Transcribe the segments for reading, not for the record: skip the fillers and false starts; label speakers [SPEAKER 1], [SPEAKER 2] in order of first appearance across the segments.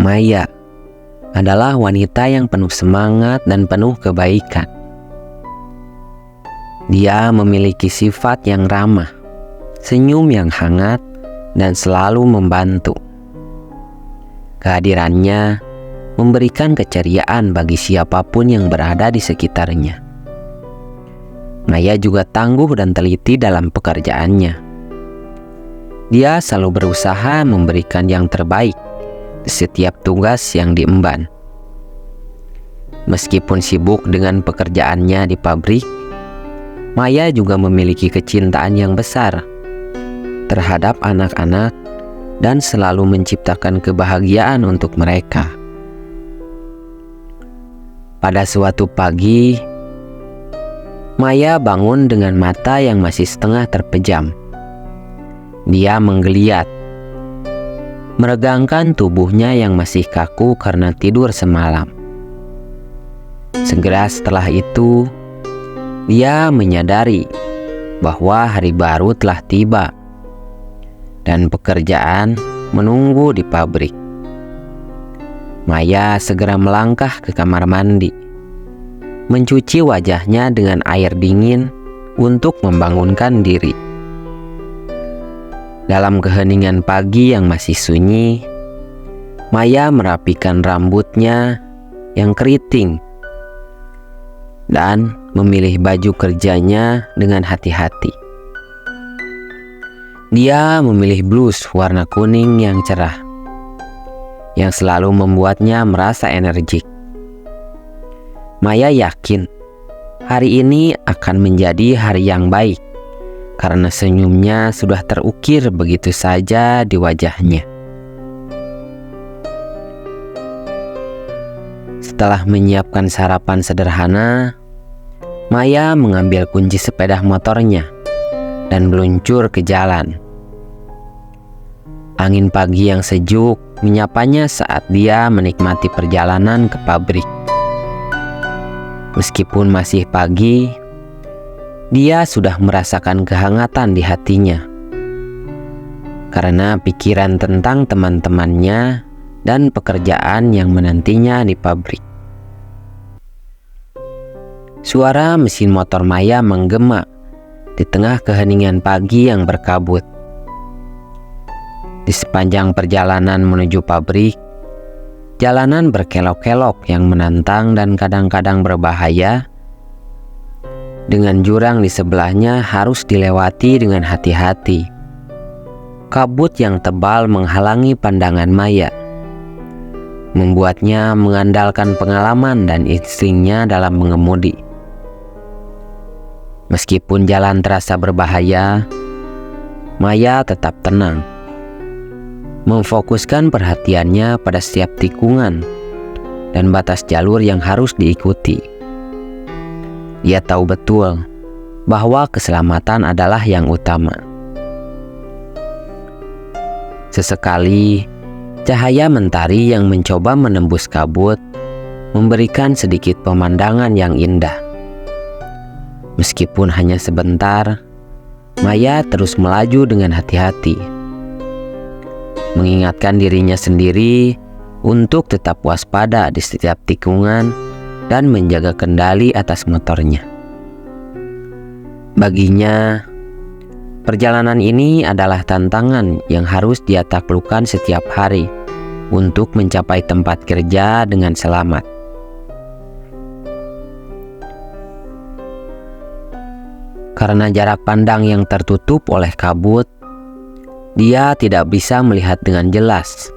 [SPEAKER 1] Maya adalah wanita yang penuh semangat dan penuh kebaikan. Dia memiliki sifat yang ramah, senyum yang hangat, dan selalu membantu. Kehadirannya memberikan keceriaan bagi siapapun yang berada di sekitarnya. Maya juga tangguh dan teliti dalam pekerjaannya. Dia selalu berusaha memberikan yang terbaik di setiap tugas yang diemban. Meskipun sibuk dengan pekerjaannya di pabrik, Maya juga memiliki kecintaan yang besar terhadap anak-anak dan selalu menciptakan kebahagiaan untuk mereka. Pada suatu pagi, Maya bangun dengan mata yang masih setengah terpejam. Dia menggeliat, meregangkan tubuhnya yang masih kaku karena tidur semalam. Segera setelah itu, dia menyadari bahwa hari baru telah tiba dan pekerjaan menunggu di pabrik. Maya segera melangkah ke kamar mandi, mencuci wajahnya dengan air dingin untuk membangunkan diri. Dalam keheningan pagi yang masih sunyi, Maya merapikan rambutnya yang keriting dan memilih baju kerjanya dengan hati-hati. Dia memilih blus warna kuning yang cerah, yang selalu membuatnya merasa energik. Maya yakin hari ini akan menjadi hari yang baik karena senyumnya sudah terukir begitu saja di wajahnya. Setelah menyiapkan sarapan sederhana, Maya mengambil kunci sepeda motornya dan meluncur ke jalan. Angin pagi yang sejuk menyapanya saat dia menikmati perjalanan ke pabrik. Meskipun masih pagi, dia sudah merasakan kehangatan di hatinya karena pikiran tentang teman-temannya dan pekerjaan yang menantinya di pabrik. Suara mesin motor Maya menggema di tengah keheningan pagi yang berkabut. Di sepanjang perjalanan menuju pabrik, jalanan berkelok-kelok yang menantang dan kadang-kadang berbahaya. Dengan jurang di sebelahnya harus dilewati dengan hati-hati. Kabut yang tebal menghalangi pandangan Maya, membuatnya mengandalkan pengalaman dan instingnya dalam mengemudi. Meskipun jalan terasa berbahaya, Maya tetap tenang, memfokuskan perhatiannya pada setiap tikungan dan batas jalur yang harus diikuti. Dia tahu betul bahwa keselamatan adalah yang utama. Sesekali, cahaya mentari yang mencoba menembus kabut memberikan sedikit pemandangan yang indah. Meskipun hanya sebentar, Maya terus melaju dengan hati-hati, mengingatkan dirinya sendiri untuk tetap waspada di setiap tikungan dan menjaga kendali atas motornya. Baginya, perjalanan ini adalah tantangan yang harus dia taklukkan setiap hari untuk mencapai tempat kerja dengan selamat. Karena jarak pandang yang tertutup oleh kabut, dia tidak bisa melihat dengan jelas,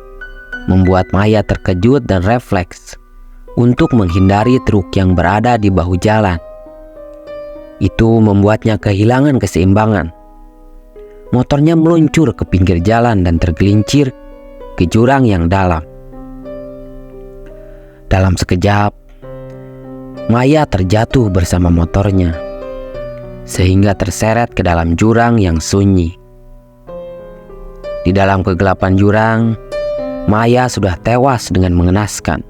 [SPEAKER 1] membuat Maya terkejut dan refleks untuk menghindari truk yang berada di bahu jalan. Itu membuatnya kehilangan keseimbangan. Motornya meluncur ke pinggir jalan dan tergelincir ke jurang yang dalam. Dalam sekejap, Maya terjatuh bersama motornya, sehingga terseret ke dalam jurang yang sunyi. Di dalam kegelapan jurang, Maya sudah tewas dengan mengenaskan.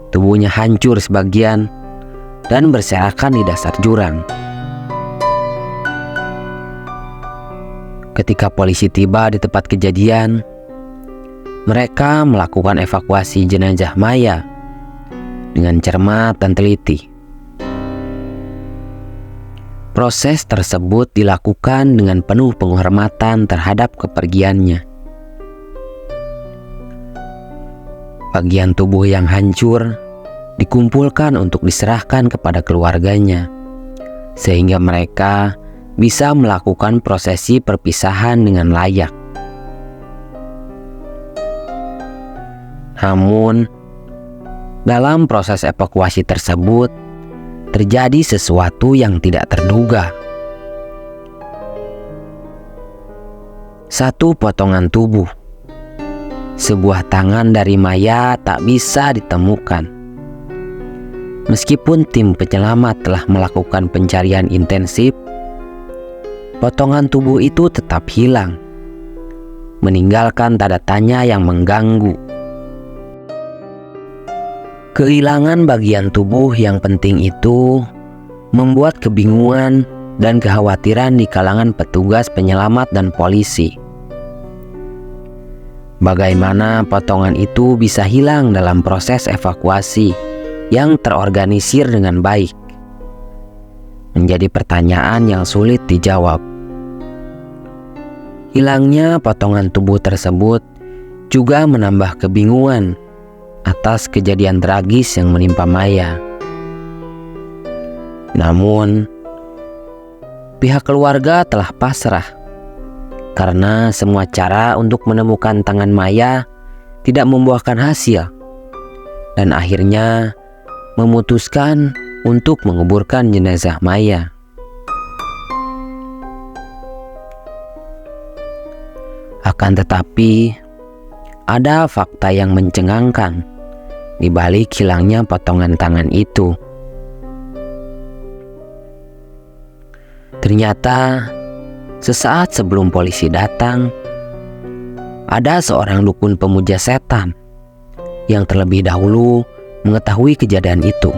[SPEAKER 1] Tubuhnya hancur sebagian dan berserakan di dasar jurang. Ketika polisi tiba di tempat kejadian, Mereka melakukan evakuasi jenazah Maya dengan cermat dan teliti. Proses tersebut dilakukan dengan penuh penghormatan terhadap kepergiannya. Bagian tubuh yang hancur dikumpulkan untuk diserahkan kepada keluarganya, sehingga mereka bisa melakukan prosesi perpisahan dengan layak. Namun, dalam proses evakuasi tersebut, terjadi sesuatu yang tidak terduga. Satu potongan tubuh, sebuah tangan dari Maya tak bisa ditemukan. Meskipun tim penyelamat telah melakukan pencarian intensif, potongan tubuh itu tetap hilang, meninggalkan tanda tanya yang mengganggu. Kehilangan bagian tubuh yang penting itu membuat kebingungan dan kekhawatiran di kalangan petugas penyelamat dan polisi. Bagaimana potongan itu bisa hilang dalam proses evakuasi yang terorganisir dengan baik? Menjadi pertanyaan yang sulit dijawab. Hilangnya potongan tubuh tersebut juga menambah kebingungan atas kejadian tragis yang menimpa Maya. Namun, pihak keluarga telah pasrah karena semua cara untuk menemukan tangan Maya tidak membuahkan hasil, dan akhirnya memutuskan untuk menguburkan jenazah Maya. Akan tetapi, ada fakta yang mencengangkan di balik hilangnya potongan tangan itu. Ternyata, sesaat sebelum polisi datang, ada seorang dukun pemuja setan yang terlebih dahulu mengetahui kejadian itu.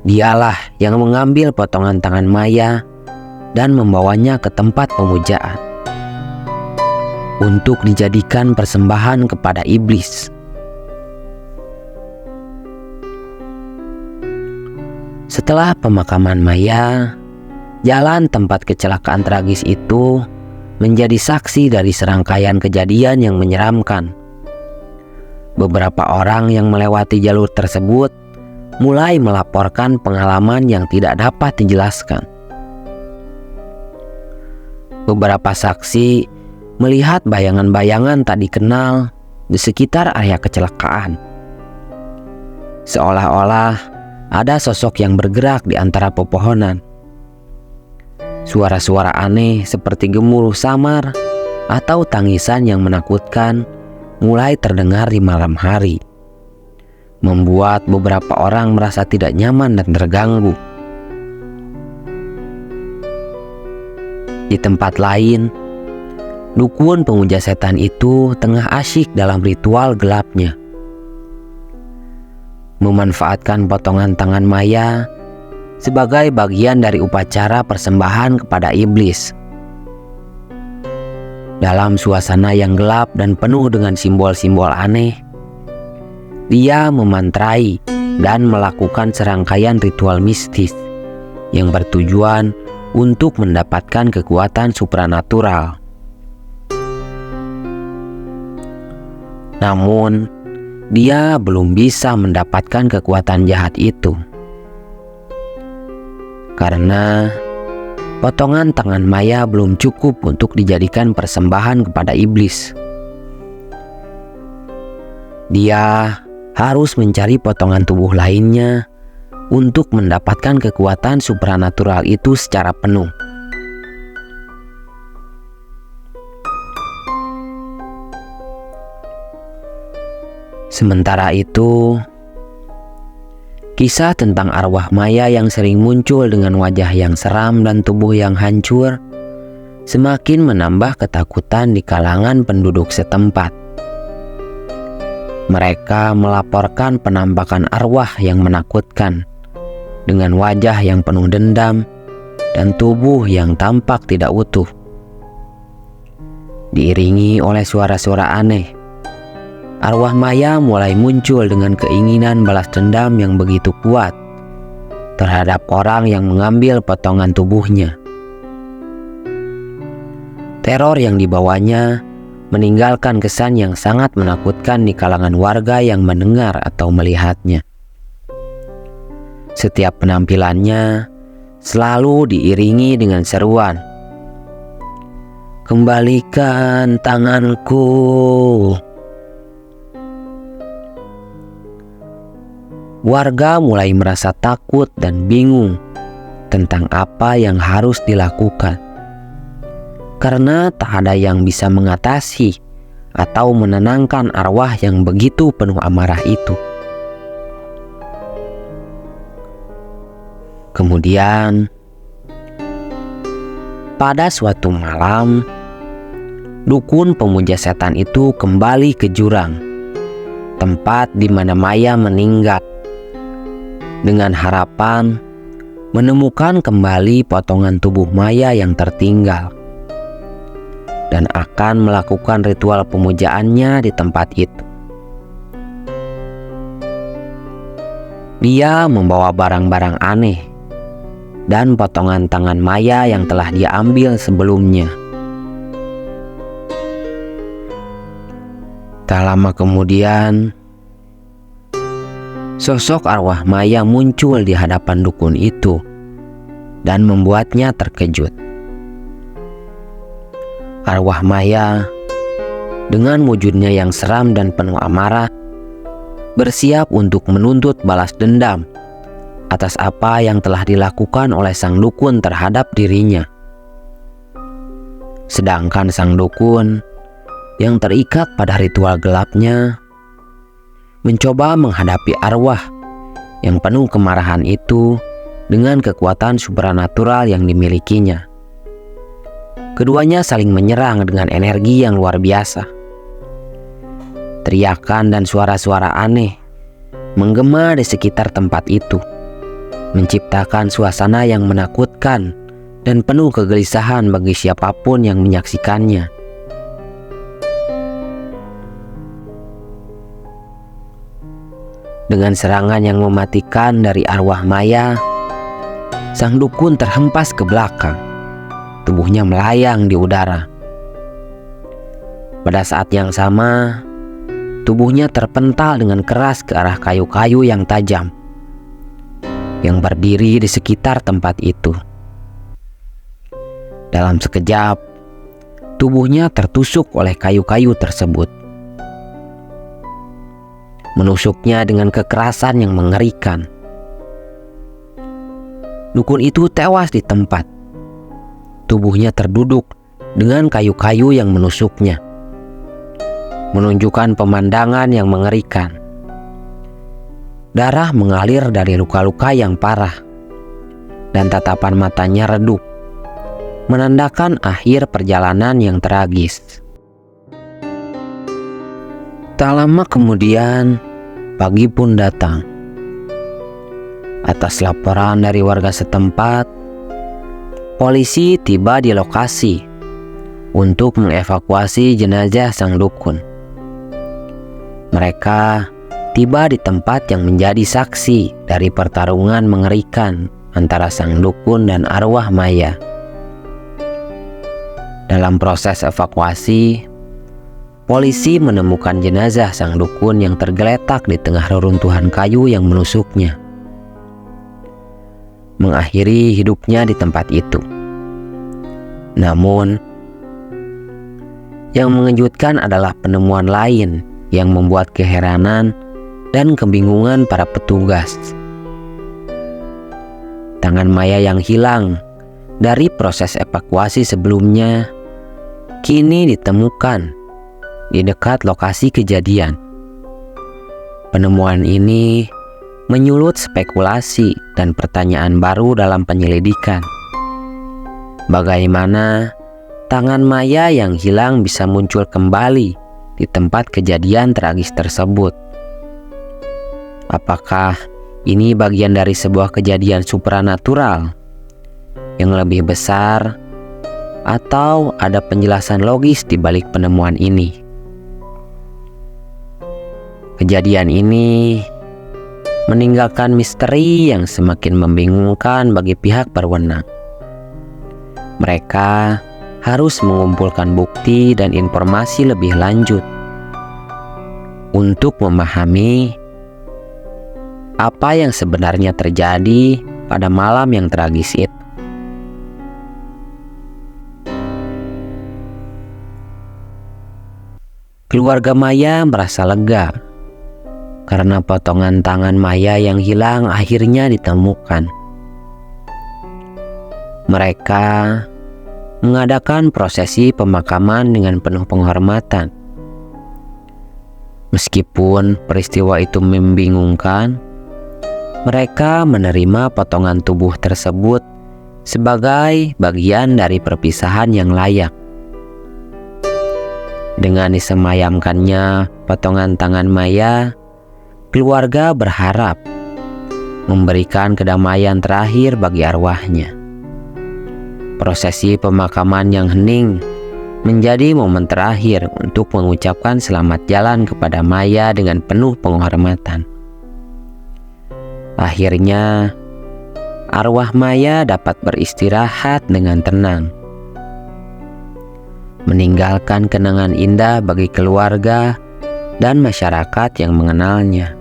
[SPEAKER 1] Dialah yang mengambil potongan tangan Maya dan membawanya ke tempat pemujaan untuk dijadikan persembahan kepada iblis. Setelah pemakaman Maya, jalan tempat kecelakaan tragis itu menjadi saksi dari serangkaian kejadian yang menyeramkan. Beberapa orang yang melewati jalur tersebut mulai melaporkan pengalaman yang tidak dapat dijelaskan. Beberapa saksi melihat bayangan-bayangan tak dikenal di sekitar area kecelakaan. Seolah-olah ada sosok yang bergerak di antara pepohonan. Suara-suara aneh seperti gemuruh samar atau tangisan yang menakutkan mulai terdengar di malam hari, membuat beberapa orang merasa tidak nyaman dan terganggu. Di tempat lain, dukun pemuja setan itu tengah asyik dalam ritual gelapnya, memanfaatkan potongan tangan Maya sebagai bagian dari upacara persembahan kepada iblis. Dalam suasana yang gelap dan penuh dengan simbol-simbol aneh, dia memantrai dan melakukan serangkaian ritual mistis yang bertujuan untuk mendapatkan kekuatan supranatural. Namun, dia belum bisa mendapatkan kekuatan jahat itu karena potongan tangan Maya belum cukup untuk dijadikan persembahan kepada iblis. Dia harus mencari potongan tubuh lainnya untuk mendapatkan kekuatan supranatural itu secara penuh. Sementara itu, kisah tentang arwah Maya yang sering muncul dengan wajah yang seram dan tubuh yang hancur semakin menambah ketakutan di kalangan penduduk setempat. Mereka melaporkan penampakan arwah yang menakutkan dengan wajah yang penuh dendam dan tubuh yang tampak tidak utuh. diiringi oleh suara-suara aneh. Arwah Maya mulai muncul dengan keinginan balas dendam yang begitu kuat terhadap orang yang mengambil potongan tubuhnya. Teror yang dibawanya meninggalkan kesan yang sangat menakutkan di kalangan warga yang mendengar atau melihatnya. Setiap penampilannya selalu diiringi dengan seruan, "Kembalikan tanganku." Warga mulai merasa takut dan bingung tentang apa yang harus dilakukan, karena tak ada yang bisa mengatasi atau menenangkan arwah yang begitu penuh amarah itu. Kemudian, pada suatu malam, dukun pemuja setan itu kembali ke jurang, tempat di mana Maya meninggal, dengan harapan menemukan kembali potongan tubuh Maya yang tertinggal, dan akan melakukan ritual pemujaannya di tempat itu. Dia membawa barang-barang aneh dan potongan tangan Maya yang telah dia ambil sebelumnya. Tak lama kemudian, sosok arwah Maya muncul di hadapan dukun itu dan membuatnya terkejut. Arwah Maya dengan wujudnya yang seram dan penuh amarah bersiap untuk menuntut balas dendam atas apa yang telah dilakukan oleh sang dukun terhadap dirinya. Sedangkan sang dukun yang terikat pada ritual gelapnya mencoba menghadapi arwah yang penuh kemarahan itu dengan kekuatan supranatural yang dimilikinya. Keduanya saling menyerang dengan energi yang luar biasa. Teriakan dan suara-suara aneh menggema di sekitar tempat itu, menciptakan suasana yang menakutkan dan penuh kegelisahan bagi siapapun yang menyaksikannya. Dengan serangan yang mematikan dari arwah Maya, sang dukun terhempas ke belakang. Tubuhnya melayang di udara. Pada saat yang sama, tubuhnya terpental dengan keras ke arah kayu-kayu yang tajam yang berdiri di sekitar tempat itu. Dalam sekejap, tubuhnya tertusuk oleh kayu-kayu tersebut, menusuknya dengan kekerasan yang mengerikan. Dukun itu tewas di tempat. Tubuhnya terduduk dengan kayu-kayu yang menusuknya, menunjukkan pemandangan yang mengerikan. Darah mengalir dari luka-luka yang parah, dan tatapan matanya redup, menandakan akhir perjalanan yang tragis. Tak lama kemudian, pagi pun datang. Atas laporan dari warga setempat, polisi tiba di lokasi untuk mengevakuasi jenazah sang dukun. Mereka tiba di tempat yang menjadi saksi dari pertarungan mengerikan antara sang dukun dan arwah Maya. Dalam proses evakuasi, polisi menemukan jenazah sang dukun yang tergeletak di tengah reruntuhan kayu yang menusuknya, mengakhiri hidupnya di tempat itu. Namun, yang mengejutkan adalah penemuan lain yang membuat keheranan dan kebingungan para petugas. Tangan Maya yang hilang dari proses evakuasi sebelumnya kini ditemukan di dekat lokasi kejadian. Penemuan ini menyulut spekulasi dan pertanyaan baru dalam penyelidikan. Bagaimana tangan Maya yang hilang bisa muncul kembali di tempat kejadian tragis tersebut? Apakah ini bagian dari sebuah kejadian supranatural yang lebih besar atau ada penjelasan logis di balik penemuan ini? Kejadian ini meninggalkan misteri yang semakin membingungkan bagi pihak berwenang. Mereka harus mengumpulkan bukti dan informasi lebih lanjut untuk memahami apa yang sebenarnya terjadi pada malam yang tragis itu. Keluarga Maya merasa lega karena potongan tangan Maya yang hilang akhirnya ditemukan. Mereka mengadakan prosesi pemakaman dengan penuh penghormatan. Meskipun peristiwa itu membingungkan, mereka menerima potongan tubuh tersebut sebagai bagian dari perpisahan yang layak. Dengan disemayamkannya potongan tangan Maya, keluarga berharap memberikan kedamaian terakhir bagi arwahnya. Prosesi pemakaman yang hening menjadi momen terakhir untuk mengucapkan selamat jalan kepada Maya dengan penuh penghormatan. Akhirnya, arwah Maya dapat beristirahat dengan tenang, meninggalkan kenangan indah bagi keluarga dan masyarakat yang mengenalnya,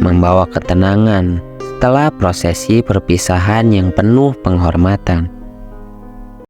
[SPEAKER 1] membawa ketenangan setelah prosesi perpisahan yang penuh penghormatan.